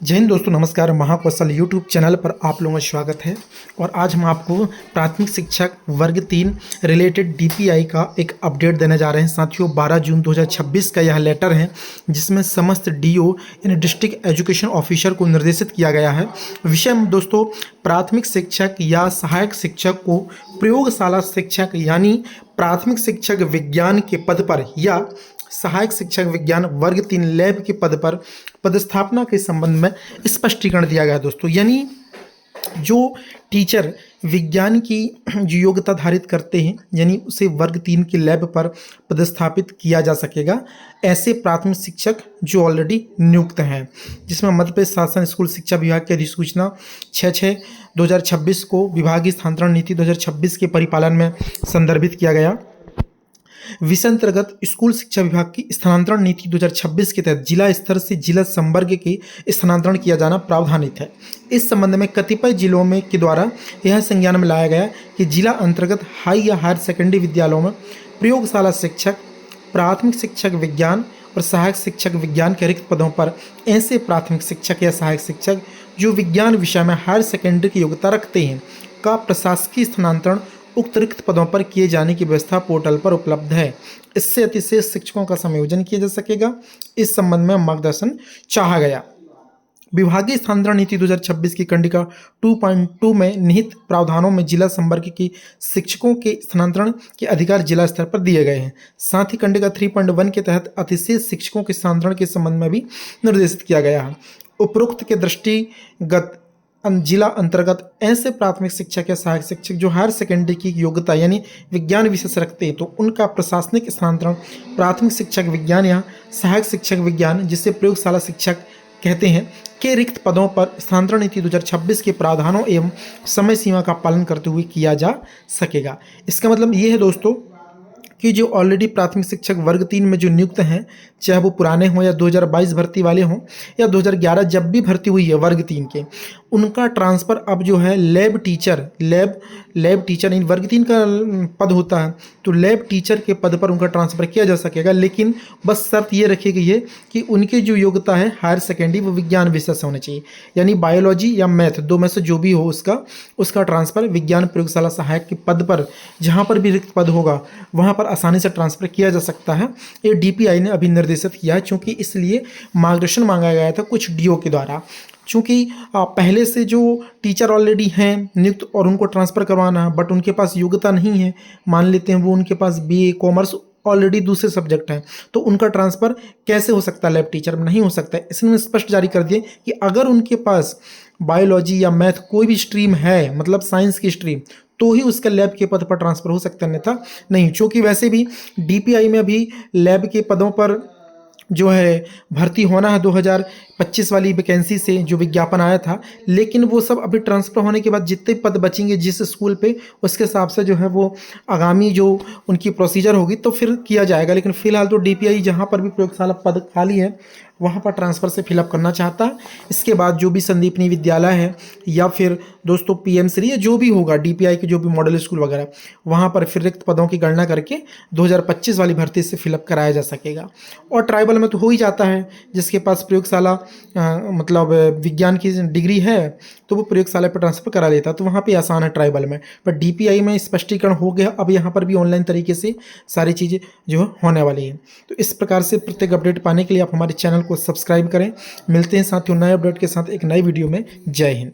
जय हिंद दोस्तों, नमस्कार। महाकौशल यूट्यूब चैनल पर आप लोगों का स्वागत है। और आज हम आपको प्राथमिक शिक्षक वर्ग 3 रिलेटेड डीपीआई का एक अपडेट देने जा रहे हैं। साथियों, 12 जून 2026 का यह लेटर है जिसमें समस्त डीओ यानी डिस्ट्रिक्ट एजुकेशन ऑफिसर को निर्देशित किया गया है। विषय में दोस्तों, प्राथमिक शिक्षक या सहायक शिक्षक को प्रयोगशाला शिक्षक यानी प्राथमिक शिक्षक विज्ञान के पद पर या सहायक शिक्षक विज्ञान वर्ग 3 लैब के पद पर पदस्थापना के संबंध में स्पष्टीकरण दिया गया है दोस्तों। यानी जो टीचर विज्ञान की जो योग्यता धारित करते हैं यानी उसे वर्ग 3 के लैब पर पदस्थापित किया जा सकेगा। ऐसे प्राथमिक शिक्षक जो ऑलरेडी नियुक्त हैं, जिसमें मध्य प्रदेश शासन स्कूल शिक्षा विभाग की अधिसूचना 6/6/2026 को विभागीय स्थानांतरण नीति 2026 के परिपालन में संदर्भित किया गया। विषय अंतर्गत स्कूल शिक्षा विभाग की स्थानांतरण नीति 2026 के तहत जिला स्तर से जिला संवर्ग के स्थानांतरण किया जाना प्रावधानित है। इस संबंध में कतिपय जिलों में के द्वारा यह संज्ञान में लाया गया कि जिला अंतर्गत हाई या हायर सेकेंडरी विद्यालयों में प्रयोगशाला शिक्षक, प्राथमिक शिक्षक विज्ञान और सहायक शिक्षक विज्ञान के रिक्त पदों पर ऐसे प्राथमिक शिक्षक या सहायक शिक्षक जो विज्ञान विषय में हायर सेकेंडरी की योग्यता रखते हैं का प्रशासकीय स्थानांतरण उक्त रिक्त पदों पर किए जाने की व्यवस्था पोर्टल पर उपलब्ध है। इससे अतिशेष शिक्षकों का समायोजन किया जा सकेगा। इस संबंध में मार्गदर्शन चाहा गया। विभागीय स्थानांतरण नीति 2026 की कंडिका 2.2 में निहित प्रावधानों में जिला संवर्ग की शिक्षकों के स्थानांतरण के अधिकार जिला स्तर पर दिए गए हैं। साथ ही कंडिका 3.1 के तहत अतिशेष शिक्षकों के स्थानांतरण के संबंध में भी निर्देशित किया गया है। उपरोक्त के दृष्टिगत जिला अंतर्गत ऐसे प्राथमिक शिक्षक या सहायक शिक्षक जो हायर सेकेंडरी की योग्यता यानी विज्ञान विषय से रखते हैं तो उनका प्रशासनिक स्थानांतरण प्राथमिक शिक्षक विज्ञान या सहायक शिक्षक विज्ञान जिसे प्रयोगशाला शिक्षक कहते हैं के रिक्त पदों पर स्थानांतरण नीति 2026 के प्रावधानों एवं समय सीमा का पालन करते हुए किया जा सकेगा। इसका मतलब ये है दोस्तों कि जो ऑलरेडी प्राथमिक शिक्षक वर्ग 3 में जो नियुक्त हैं, चाहे वो पुराने हों या 2022 भर्ती वाले हों या 2011 जब भी भर्ती हुई है वर्ग 3 के, उनका ट्रांसफ़र अब जो है लैब टीचर इन वर्ग 3 का पद होता है तो लैब टीचर के पद पर उनका ट्रांसफ़र किया जा सकेगा। लेकिन बस शर्त ये रखी गई है कि उनकी जो योग्यता है हायर सेकेंडरी वो विज्ञान विषय से होनी चाहिए, यानी बायोलॉजी या मैथ दो में से जो भी हो उसका ट्रांसफ़र विज्ञान प्रयोगशाला सहायक के पद पर जहाँ पर भी रिक्त पद होगा वहाँ पर आसानी से ट्रांसफ़र किया जा सकता है। ये डीपीआई ने अभी निर्देशित किया है, क्योंकि इसलिए मार्गदर्शन मांगा गया था कुछ डीओ के द्वारा। चूँकि पहले से जो टीचर ऑलरेडी हैं नियुक्त और उनको ट्रांसफ़र करवाना है बट उनके पास योग्यता नहीं है, मान लेते हैं वो उनके पास बीए कॉमर्स ऑलरेडी दूसरे सब्जेक्ट हैं, तो उनका ट्रांसफ़र कैसे हो सकता है लैब टीचर में? नहीं हो सकता है। इसलिए स्पष्ट जारी कर दिए कि अगर उनके पास बायोलॉजी या मैथ कोई भी स्ट्रीम है, मतलब साइंस की स्ट्रीम, तो ही उसका लैब के पद पर ट्रांसफ़र हो सकता है, अन्यथा नहीं। क्योंकि वैसे भी डीपीआई में अभी लैब के पदों पर जो है भर्ती होना है 2025 वाली वैकेंसी से जो विज्ञापन आया था, लेकिन वो सब अभी ट्रांसफ़र होने के बाद जितने पद बचेंगे जिस स्कूल पे उसके हिसाब से जो है वो आगामी जो उनकी प्रोसीजर होगी तो फिर किया जाएगा। लेकिन फिलहाल तो डीपीआई जहाँ पर भी प्रयोगशाला पद खाली है वहाँ पर ट्रांसफ़र से फिलअप करना चाहता है। इसके बाद जो भी संदीपनी विद्यालय है या फिर दोस्तों पीएम श्री या जो भी होगा डीपीआई के जो भी मॉडल स्कूल वगैरह, वहाँ पर फिर रिक्त पदों की गणना करके 2025 वाली भर्ती से फिलअप कराया जा सकेगा। और ट्राइबल में तो हो ही जाता है, जिसके पास प्रयोगशाला मतलब विज्ञान की डिग्री है तो वो प्रयोगशाला पर ट्रांसफ़र करा लेता, तो वहाँ पर आसान है ट्राइबल में। पर डीपीआई में स्पष्टीकरण हो गया, अब यहाँ पर भी ऑनलाइन तरीके से सारी चीज़ें जो है होने वाली हैं। तो इस प्रकार से प्रत्येक अपडेट पाने के लिए आप हमारे चैनल को सब्सक्राइब करें। मिलते हैं साथियों नए अपडेट के साथ एक नई वीडियो में। जय हिंद।